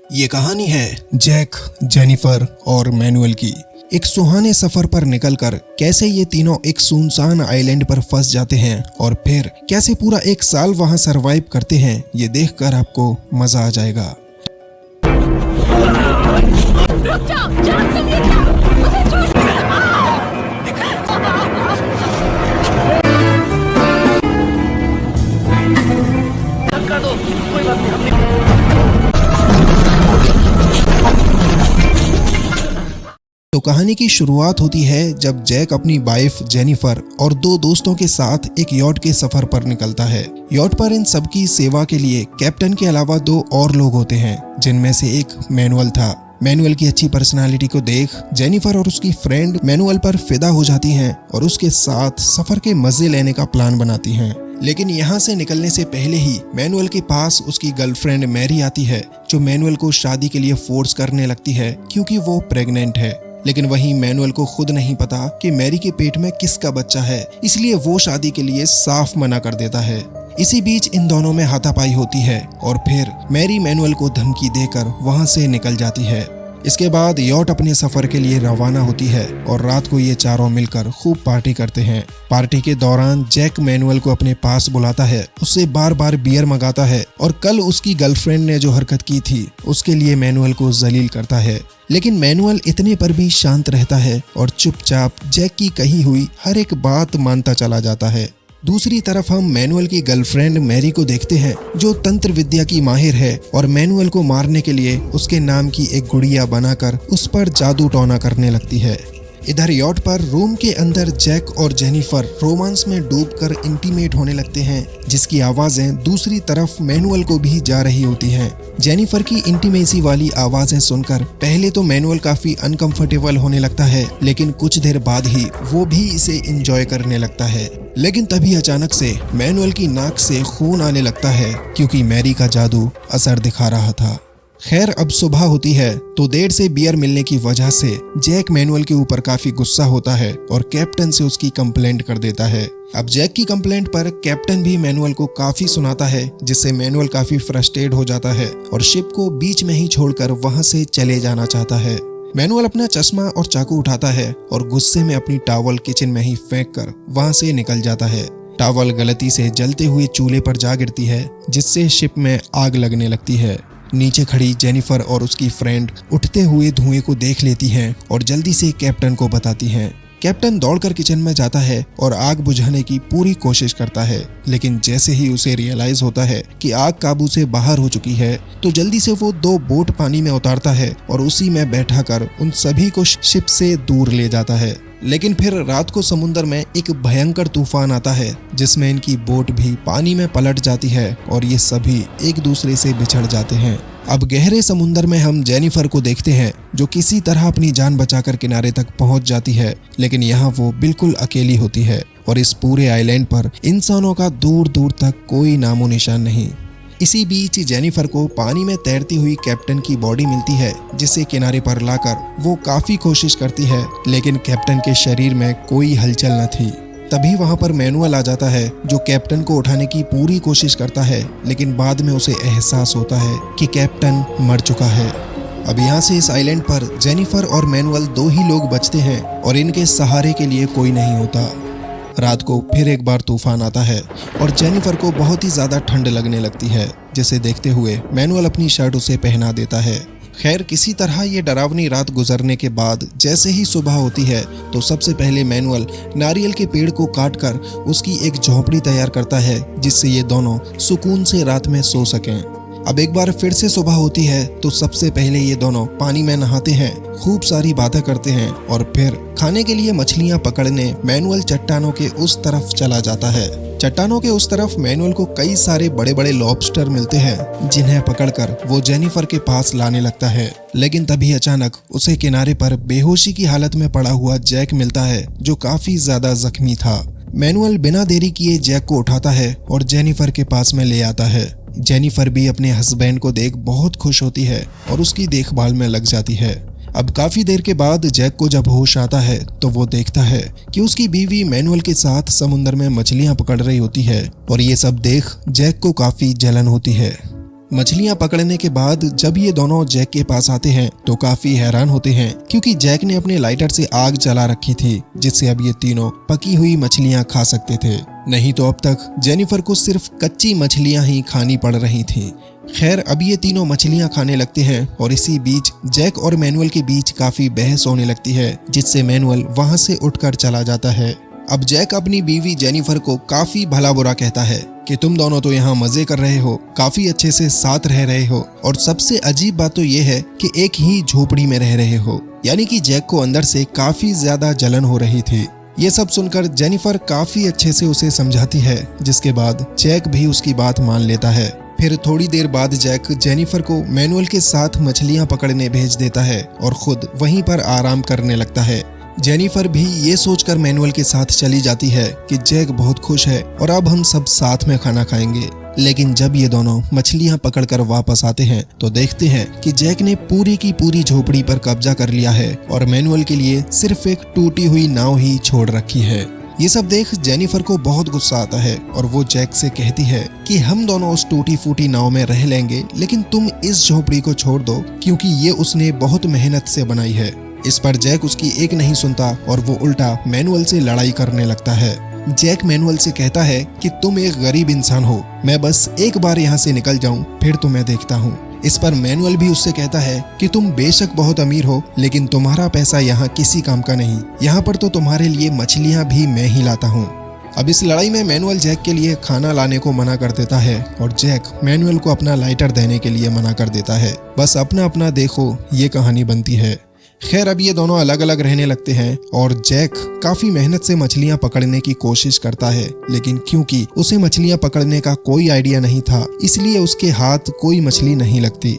ये कहानी है जैक, जेनिफर और मैनुअल की। एक सुहाने सफर पर निकलकर कैसे ये तीनों एक सुनसान आइलैंड पर फंस जाते हैं और फिर कैसे पूरा एक साल वहां सरवाइव करते हैं, ये देखकर आपको मजा आ जाएगा। रुक जाओ, जान तुम ये क्या? मुझे छोड़ दो, कोई बात नहीं। तो कहानी की शुरुआत होती है जब जैक अपनी वाइफ जेनिफर और दो दोस्तों के साथ एक यॉट के सफर पर निकलता है। यॉट पर इन सबकी सेवा के लिए कैप्टन के अलावा दो और लोग होते हैं, जिनमें से एक मैनुअल था। मैनुअल की अच्छी पर्सनालिटी को देख जेनिफर और उसकी फ्रेंड मैनुअल पर फिदा हो जाती हैं और उसके साथ सफर के मजे लेने का प्लान बनाती हैं। लेकिन यहाँ से निकलने से पहले ही मैनुअल के पास उसकी गर्लफ्रेंड मैरी आती है, जो मैनुअल को शादी के लिए फोर्स करने लगती है क्योंकि वो प्रेग्नेंट है। लेकिन वहीं मैनुअल को खुद नहीं पता कि मैरी के पेट में किसका बच्चा है, इसलिए वो शादी के लिए साफ मना कर देता है। इसी बीच इन दोनों में हाथापाई होती है और फिर मैरी मैनुअल को धमकी देकर वहां से निकल जाती है। इसके बाद यॉट अपने सफर के लिए रवाना होती है और रात को ये चारों मिलकर खूब पार्टी करते हैं। पार्टी के दौरान जैक मैनुअल को अपने पास बुलाता है, उससे बार बार बियर मंगाता है और कल उसकी गर्लफ्रेंड ने जो हरकत की थी उसके लिए मैनुअल को जलील करता है। लेकिन मैनुअल इतने पर भी शांत रहता है और चुपचाप जैक की कही हुई हर एक बात मानता चला जाता है। दूसरी तरफ हम मैनुअल की गर्लफ्रेंड मैरी को देखते हैं, जो तंत्र विद्या की माहिर है और मैनुअल को मारने के लिए उसके नाम की एक गुड़िया बनाकर उस पर जादू टोना करने लगती है। इधर यॉट पर रूम के अंदर जैक और जेनिफर रोमांस में डूबकर इंटीमेट होने लगते हैं, जिसकी आवाजें दूसरी तरफ मैनुअल को भी जा रही होती हैं। जेनिफर की इंटीमेसी वाली आवाजें सुनकर पहले तो मैनुअल काफी अनकंफर्टेबल होने लगता है, लेकिन कुछ देर बाद ही वो भी इसे एंजॉय करने लगता है। लेकिन तभी अचानक से मैनुअल की नाक से खून आने लगता है क्योंकि मैरी का जादू असर दिखा रहा था। खैर अब सुबह होती है तो देर से बियर मिलने की वजह से जैक मैनुअल के ऊपर काफी गुस्सा होता है और कैप्टन से उसकी कंप्लेंट कर देता है। अब जैक की कंप्लेंट पर कैप्टन भी मैनुअल को काफी सुनाता है, जिससे मैनुअल काफी फ्रस्ट्रेट हो जाता है और शिप को बीच में ही छोड़कर वहां से चले जाना चाहता है। मैनुअल अपना चश्मा और चाकू उठाता है और गुस्से में अपनी टॉवल किचन में ही फेंक कर वहां से निकल जाता है। टॉवल गलती से जलते हुए चूल्हे पर जा गिरती है, जिससे शिप में आग लगने लगती है। नीचे खड़ी जेनिफर और उसकी फ्रेंड उठते हुए धुएं को देख लेती हैं और जल्दी से कैप्टन को बताती हैं। कैप्टन दौड़कर किचन में जाता है और आग बुझाने की पूरी कोशिश करता है, लेकिन जैसे ही उसे रियलाइज होता है कि आग काबू से बाहर हो चुकी है तो जल्दी से वो दो बोट पानी में उतारता है और उसी में बैठाकर उन सभी को शिप से दूर ले जाता है। लेकिन फिर रात को समुद्र में एक भयंकर तूफान आता है, जिसमें इनकी बोट भी पानी में पलट जाती है और ये सभी एक दूसरे से बिछड़ जाते हैं। अब गहरे समुद्र में हम जेनिफर को देखते हैं, जो किसी तरह अपनी जान बचाकर किनारे तक पहुंच जाती है, लेकिन यहाँ वो बिल्कुल अकेली होती है और इस पूरे आइलैंड पर इंसानों का दूर दूर तक कोई नामो निशान नहीं। इसी बीच जेनिफर को पानी में तैरती हुई कैप्टन की बॉडी मिलती है, जिसे किनारे पर लाकर वो काफी कोशिश करती है, लेकिन कैप्टन के शरीर में कोई हलचल न थी। तभी वहां पर मैनुअल आ जाता है, जो कैप्टन को उठाने की पूरी कोशिश करता है, लेकिन बाद में उसे एहसास होता है कि कैप्टन मर चुका है। अब यहाँ से इस आइलैंड पर जेनिफर और मैनुअल दो ही लोग बचते हैं और इनके सहारे के लिए कोई नहीं होता। रात को फिर एक बार तूफान आता है और जेनिफर को बहुत ही ज्यादा ठंड लगने लगती है, जिसे देखते हुए मैनुअल अपनी शर्ट उसे पहना देता है। खैर किसी तरह ये डरावनी रात गुजरने के बाद जैसे ही सुबह होती है तो सबसे पहले मैनुअल नारियल के पेड़ को काटकर उसकी एक झोंपड़ी तैयार करता है, जिससे ये दोनों सुकून से रात में सो सकें। अब एक बार फिर से सुबह होती है तो सबसे पहले ये दोनों पानी में नहाते हैं, खूब सारी बातें करते हैं और फिर खाने के लिए मछलियां पकड़ने मैनुअल चट्टानों के उस तरफ चला जाता है। चट्टानों के उस तरफ मैनुअल को कई सारे बड़े बड़े लॉबस्टर मिलते हैं, जिन्हें पकड़कर वो जेनिफर के पास लाने लगता है। लेकिन तभी अचानक उसे किनारे पर बेहोशी की हालत में पड़ा हुआ जैक मिलता है, जो काफी ज्यादा जख्मी था। मैनुअल बिना देरी किए जैक को उठाता है और जेनिफर के पास में ले आता है। जेनिफर भी अपने हस्बैंड को देख बहुत खुश होती है और उसकी देखभाल में लग जाती है। अब काफी देर के बाद जैक को जब होश आता है तो वो देखता है कि उसकी बीवी मैनुअल के साथ समुद्र में मछलियां पकड़ रही होती है और ये सब देख जैक को काफी जलन होती है। मछलियां पकड़ने के बाद जब ये दोनों जैक के पास आते हैं तो काफी हैरान होते हैं, क्योंकि जैक ने अपने लाइटर से आग जला रखी थी, जिससे अब ये तीनों पकी हुई मछलियां खा सकते थे। नहीं तो अब तक जेनिफर को सिर्फ कच्ची मछलियां ही खानी पड़ रही थी। खैर, अब ये तीनों मछलियां खाने लगते हैं और इसी बीच जैक और मैनुअल के बीच काफी बहस होने लगती है, जिससे मैनुअल वहां से उठकर चला जाता है। अब जैक अपनी बीवी जेनिफर को काफी भला बुरा कहता है कि तुम दोनों तो यहाँ मजे कर रहे हो, काफी अच्छे से साथ रह रहे हो, और सबसे अजीब बात तो ये है कि एक ही झोपड़ी में रह रहे हो। यानी कि जैक को अंदर से काफी ज्यादा जलन हो रही थी। ये सब सुनकर जेनिफर काफी अच्छे से उसे समझाती है, जिसके बाद जैक भी उसकी बात मान लेता है। फिर थोड़ी देर बाद जैक जेनिफर को मैनुअल के साथ मछलियां पकड़ने भेज देता है और खुद वहीं पर आराम करने लगता है। जेनिफर भी ये सोचकर मैनुअल के साथ चली जाती है कि जैक बहुत खुश है और अब हम सब साथ में खाना खाएंगे। लेकिन जब ये दोनों मछलियां पकड़कर वापस आते हैं तो देखते हैं कि जैक ने पूरी की पूरी झोपड़ी पर कब्जा कर लिया है और मैनुअल के लिए सिर्फ एक टूटी हुई नाव ही छोड़ रखी है। ये सब देख जेनिफर को बहुत गुस्सा आता है और वो जैक से कहती है कि हम दोनों उस टूटी फूटी नाव में रह लेंगे, लेकिन तुम इस झोपड़ी को छोड़ दो, क्योंकि ये उसने बहुत मेहनत से बनाई है। इस पर जैक उसकी एक नहीं सुनता और वो उल्टा मैनुअल से लड़ाई करने लगता है। जैक मैनुअल से कहता है कि तुम एक गरीब इंसान हो, मैं बस एक बार यहाँ से निकल जाऊं, फिर तुम्हें देखता हूँ। इस पर मैनुअल भी उससे कहता है कि तुम बेशक बहुत अमीर हो, लेकिन तुम्हारा पैसा यहाँ किसी काम का नहीं, यहाँ पर तो तुम्हारे लिए मछलियाँ भी मैं ही लाता हूँ। अब इस लड़ाई में मैनुअल जैक के लिए खाना लाने को मना कर देता है और जैक मैनुअल को अपना लाइटर देने के लिए मना कर देता है। बस अपना अपना देखो, ये कहानी बनती है। खैर, अब ये दोनों अलग अलग रहने लगते हैं और जैक काफी मेहनत से मछलियां पकड़ने की कोशिश करता है, लेकिन क्योंकि उसे मछलियां पकड़ने का कोई आइडिया नहीं था, इसलिए उसके हाथ कोई मछली नहीं लगती।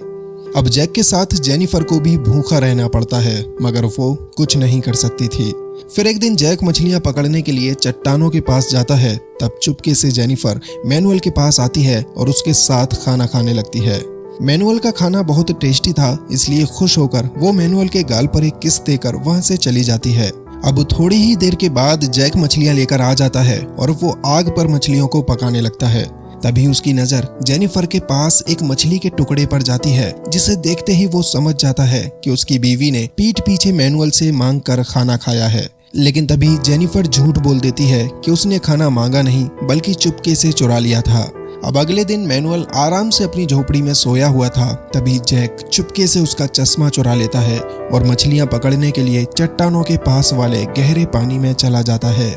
अब जैक के साथ जेनिफर को भी भूखा रहना पड़ता है, मगर वो कुछ नहीं कर सकती थी। फिर एक दिन जैक मछलियां पकड़ने के लिए चट्टानों के पास जाता है, तब चुपके से जेनिफर मैनुअल के पास आती है और उसके साथ खाना खाने लगती है। मैनुअल का खाना बहुत टेस्टी था, इसलिए खुश होकर वो मैनुअल के गाल पर एक किस देकर वहां से चली जाती है। अब थोड़ी ही देर के बाद जैक मछलियां लेकर आ जाता है और वो आग पर मछलियों को पकाने लगता है। तभी उसकी नजर जेनिफर के पास एक मछली के टुकड़े पर जाती है, जिसे देखते ही वो समझ जाता है कि उसकी बीवी ने पीठ पीछे मैनुअल से मांग कर खाना खाया है। लेकिन तभी जेनिफर झूठ बोल देती है कि उसने खाना मांगा नहीं, बल्कि चुपके से चुरा लिया था। अब अगले दिन मैनुअल आराम से अपनी झोपड़ी में सोया हुआ था, तभी जैक चुपके से उसका चश्मा चुरा लेता है और मछलियां पकड़ने के लिए चट्टानों के पास वाले गहरे पानी में चला जाता है।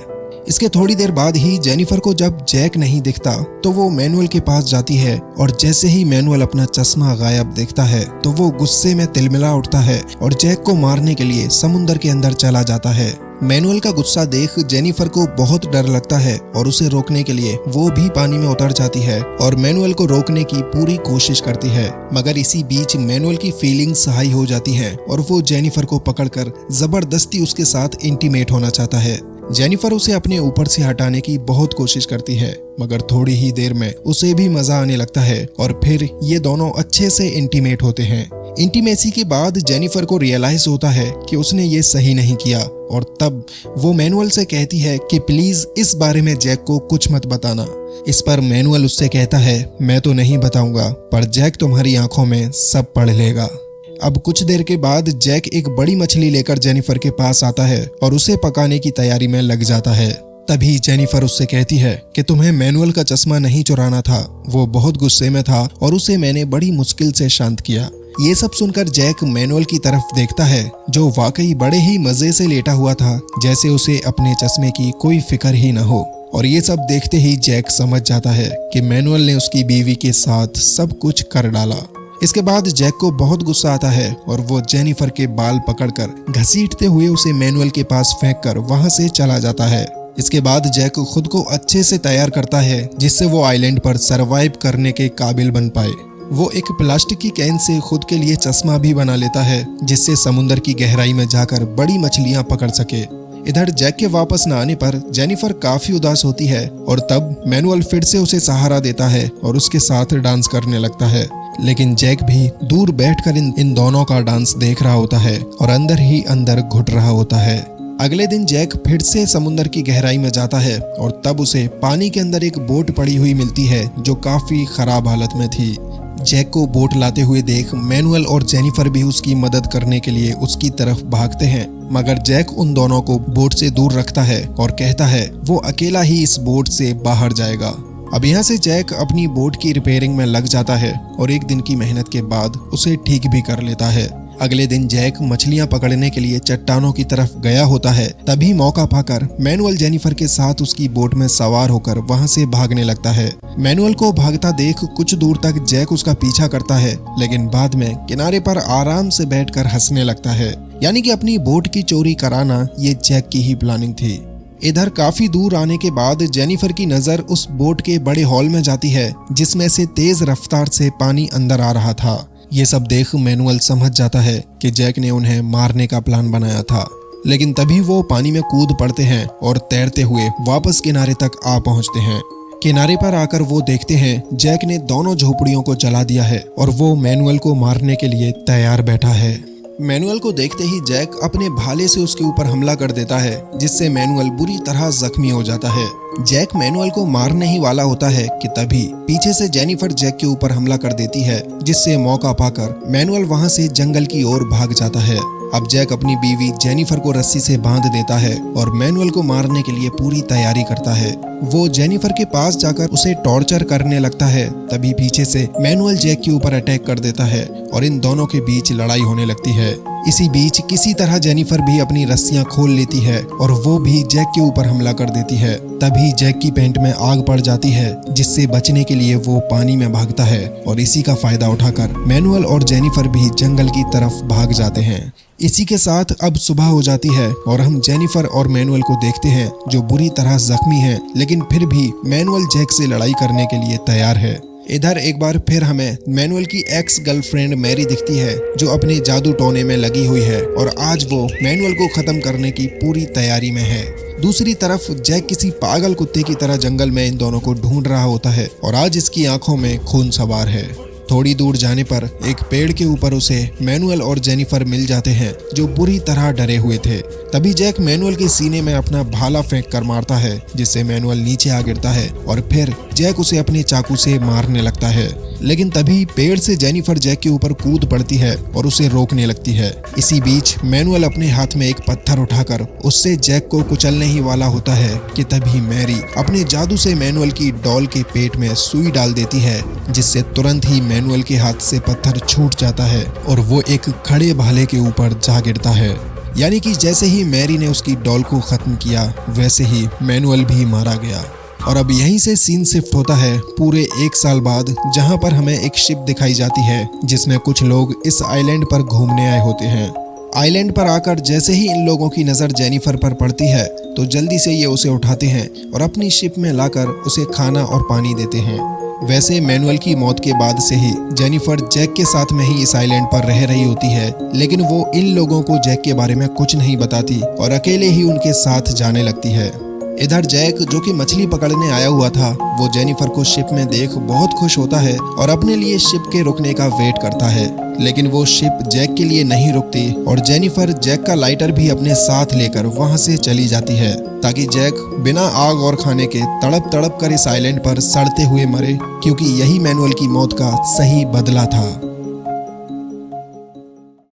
इसके थोड़ी देर बाद ही जेनिफर को जब जैक नहीं दिखता तो वो मैनुअल के पास जाती है और जैसे ही मैनुअल अपना चश्मा गायब देखता है तो वो गुस्से में तिलमिला उठता है और जैक को मारने के लिए समुंदर के अंदर चला जाता है। मैनुअल का गुस्सा देख जेनिफर को बहुत डर लगता है और उसे रोकने के लिए वो भी पानी में उतर जाती है और मैनुअल को रोकने की पूरी कोशिश करती है, मगर इसी बीच मैनुअल की फीलिंग्स हाई हो जाती हैं और वो जेनिफर को पकड़कर जबरदस्ती उसके साथ इंटीमेट होना चाहता है। जेनिफर उसे अपने ऊपर से हटाने की बहुत कोशिश करती है, मगर थोड़ी ही देर में उसे भी मजा आने लगता है और फिर ये दोनों अच्छे से इंटीमेट होते हैं। इंटीमेसी के बाद जेनिफर को रियलाइज होता है कि उसने ये सही नहीं किया और तब वो मैनुअल से कहती है कि प्लीज इस बारे में जैक को कुछ मत बताना। इस पर मैनुअल उससे कहता है, मैं तो नहीं बताऊंगा, पर जैक तुम्हारी आंखों में सब पढ़ लेगा। अब कुछ देर के बाद जैक एक बड़ी मछली लेकर जेनिफर के पास आता है और उसे पकाने की तैयारी में लग जाता है। तभी जेनिफर उससे कहती है कि तुम्हें मैनुअल का चश्मा नहीं चुराना था, वो बहुत गुस्से में था और उसे मैंने बड़ी मुश्किल से शांत किया। ये सब सुनकर जैक मैनुअल की तरफ देखता है, जो वाकई बड़े ही मजे से लेटा हुआ था, जैसे उसे अपने चश्मे की कोई फिक्र ही न हो। और ये सब देखते ही जैक समझ जाता है कि मैनुअल ने उसकी बीवी के साथ सब कुछ कर डाला। इसके बाद जैक को बहुत गुस्सा आता है और वो जेनिफर के बाल पकड़कर घसीटते हुए उसे मैनुअल के पास फेंककर वहां से चला जाता है। इसके बाद जैक खुद को अच्छे से तैयार करता है, जिससे वो आइलैंड पर सरवाइव करने के काबिल बन पाए। वो एक प्लास्टिक की कैन से खुद के लिए चश्मा भी बना लेता है, जिससे समुद्र की गहराई में जाकर बड़ी मछलियां पकड़ सके। इधर जैक के वापस न आने पर जेनिफर काफी उदास होती है और तब मैनुअल फिर से उसे सहारा देता है और उसके साथ डांस करने लगता है। लेकिन जैक भी दूर बैठकर इन दोनों का डांस देख रहा होता है और अंदर ही अंदर घुट रहा होता है। अगले दिन जैक फिर से समुद्र की गहराई में जाता है और तब उसे पानी के अंदर एक बोट पड़ी हुई मिलती है, जो काफी खराब हालत में थी। जैक को बोट लाते हुए देख मैनुअल और जेनिफर भी उसकी मदद करने के लिए उसकी तरफ भागते हैं, मगर जैक उन दोनों को बोट से दूर रखता है और कहता है वो अकेला ही इस बोट से बाहर जाएगा। अब यहाँ से जैक अपनी बोट की रिपेयरिंग में लग जाता है और एक दिन की मेहनत के बाद उसे ठीक भी कर लेता है। अगले दिन जैक मछलियां पकड़ने के लिए चट्टानों की तरफ गया होता है। तभी मौका पाकर मैनुअल जेनिफर के साथ उसकी बोट में सवार होकर वहां से भागने लगता है। मैनुअल को भागता देख कुछ दूर तक जैक उसका पीछा करता है, लेकिन बाद में किनारे पर आराम से बैठकर हंसने लगता है। यानी कि अपनी बोट की चोरी कराना ये जैक की ही प्लानिंग थी। इधर काफी दूर आने के बाद जेनिफर की नजर उस बोट के बड़े हॉल में जाती है जिसमें से तेज रफ्तार से पानी अंदर आ रहा था। ये सब देख मैनुअल समझ जाता है कि जैक ने उन्हें मारने का प्लान बनाया था, लेकिन तभी वो पानी में कूद पड़ते हैं और तैरते हुए वापस किनारे तक आ पहुंचते हैं। किनारे पर आकर वो देखते हैं जैक ने दोनों झोपड़ियों को जला दिया है और वो मैनुअल को मारने के लिए तैयार बैठा है। मैनुअल को देखते ही जैक अपने भाले से उसके ऊपर हमला कर देता है, जिससे मैनुअल बुरी तरह जख्मी हो जाता है। जैक मैनुअल को मारने ही वाला होता है कि तभी पीछे से जेनिफर जैक के ऊपर हमला कर देती है, जिससे मौका पाकर मैनुअल वहां से जंगल की ओर भाग जाता है। अब जैक अपनी बीवी जेनिफर को रस्सी से बांध देता है और मैनुअल को मारने के लिए पूरी तैयारी करता है। वो जेनिफर के पास जाकर उसे टॉर्चर करने लगता है। तभी पीछे से मैनुअल जैक के ऊपर अटैक कर देता है और इन दोनों के बीच लड़ाई होने लगती है। इसी बीच किसी तरह जेनिफर भी अपनी रस्सियां खोल लेती है और वो भी जैक के ऊपर हमला कर देती है। तभी जैक की पैंट में आग पड़ जाती है, जिससे बचने के लिए वो पानी में भागता है और इसी का फायदा उठाकर मैनुअल और जेनिफर भी जंगल की तरफ भाग जाते हैं। इसी के साथ अब सुबह हो जाती है और हम जेनिफर और मैनुअल को देखते हैं जो बुरी तरह जख्मी हैं, लेकिन फिर भी मैनुअल जैक से लड़ाई करने के लिए तैयार है। इधर एक बार फिर हमें मैनुअल की एक्स गर्लफ्रेंड मैरी दिखती है जो अपने जादू टोने में लगी हुई है और आज वो मैनुअल को खत्म करने की पूरी तैयारी में है। दूसरी तरफ जैक किसी पागल कुत्ते की तरह जंगल में इन दोनों को ढूंढ रहा होता है और आज इसकी आंखों में खून सवार है। थोड़ी दूर जाने पर एक पेड़ के ऊपर उसे मैनुअल और जेनिफर मिल जाते हैं जो बुरी तरह डरे हुए थे। तभी जैक मैनुअल के सीने में अपना भाला फेंक कर मारता है, जिससे मैनुअल नीचे आ गिरता है और फिर जैक उसे अपने चाकू से मारने लगता है। लेकिन तभी पेड़ से जेनिफर जैक के ऊपर कूद पड़ती है और उसे रोकने लगती है। इसी बीच मैनुअल अपने हाथ में एक पत्थर उठाकर उससे जैक को कुचलने ही वाला होता है कि तभी मैरी अपने जादू से मैनुअल की डॉल के पेट में सुई डाल देती है, जिससे तुरंत ही मैनुअल के हाथ से पत्थर छूट जाता है और वो एक खड़े भाले के ऊपर जा गिरता है। यानी कि जैसे ही मैरी ने उसकी डॉल को खत्म किया वैसे ही मैनुअल भी मारा गया। और अब यहीं से सीन शिफ्ट होता है पूरे 1 साल बाद, जहां पर हमें एक शिप दिखाई जाती है जिसमें कुछ लोग इस आइलैंड पर घूमने आए होते हैं। आइलैंड पर आकर जैसे ही इन लोगों की नज़र जेनिफर पर पड़ती है तो जल्दी से ये उसे उठाते हैं और अपनी शिप में लाकर उसे खाना और पानी देते हैं। वैसे मैनुअल की मौत के बाद से ही जेनिफर जैक के साथ में ही इस आइलैंड पर रह रही होती है, लेकिन वो इन लोगों को जैक के बारे में कुछ नहीं बताती और अकेले ही उनके साथ जाने लगती है। इधर जैक जो कि मछली पकड़ने आया हुआ था, वो जेनिफर को शिप में देख बहुत खुश होता है और अपने लिए शिप के रुकने का वेट करता है, लेकिन वो शिप जैक के लिए नहीं रुकती और जेनिफर जैक का लाइटर भी अपने साथ लेकर वहां से चली जाती है ताकि जैक बिना आग और खाने के तड़प तड़प कर इस आइलैंड पर सड़ते हुए मरे, क्योंकि यही मैनुअल की मौत का सही बदला था।